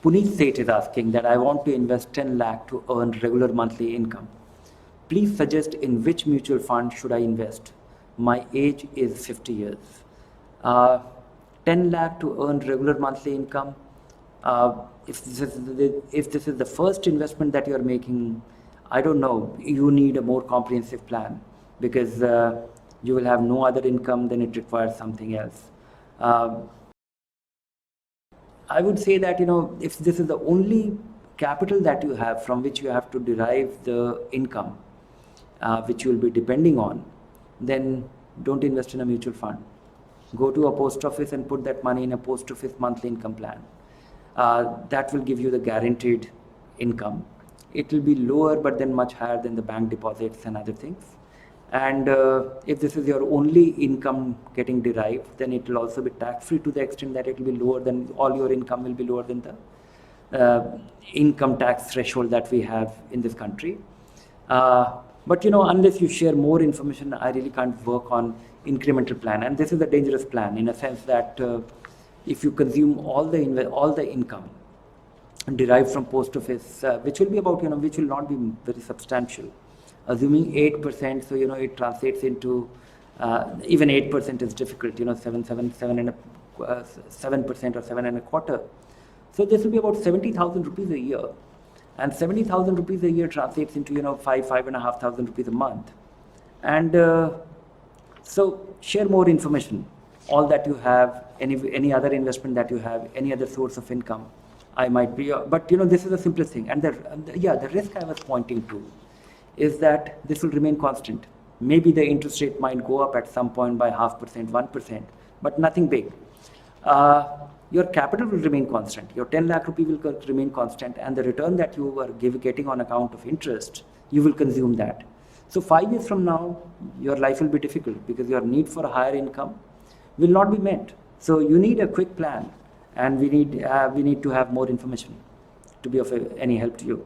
Puneet Seth is asking that I want to invest 10 lakh to earn regular monthly income. Please suggest in which mutual fund should I invest? My age is 50 years. 10 lakh to earn regular monthly income. If this is the first investment that you are making, I don't know, you need a more comprehensive plan, because you will have no other income, then it requires something else. I would say that, if this is the only capital that you have from which you have to derive the income, which you will be depending on, then don't invest in a mutual fund. Go to a post office and put that money in a post office monthly income plan. That will give you the guaranteed income. It will be lower, but then much higher than the bank deposits and other things. And if this is your only income getting derived, then it will also be tax-free to the extent that it will be lower than, all your income will be lower than the income tax threshold that we have in this country. But unless you share more information, I really can't work on incremental plan. And this is a dangerous plan in a sense that if you consume all the income derived from post office, which will be about, which will not be very substantial, assuming 8%, so it translates into even 8% is difficult, 7% or 7.25%. So this will be about 70,000 rupees a year, and 70,000 rupees a year translates into 5,500 rupees a month. And so share more information, all that you have, any other investment that you have, any other source of income. I might be, but this is the simplest thing. And the risk I was pointing to is that this will remain constant. Maybe the interest rate might go up at some point by 0.5%, 1%, but nothing big. Your capital will remain constant. Your 10 lakh rupee will remain constant, and the return that you are getting on account of interest, you will consume that. So 5 years from now, your life will be difficult because your need for a higher income will not be met. So you need a quick plan, and we need to have more information to be of any help to you.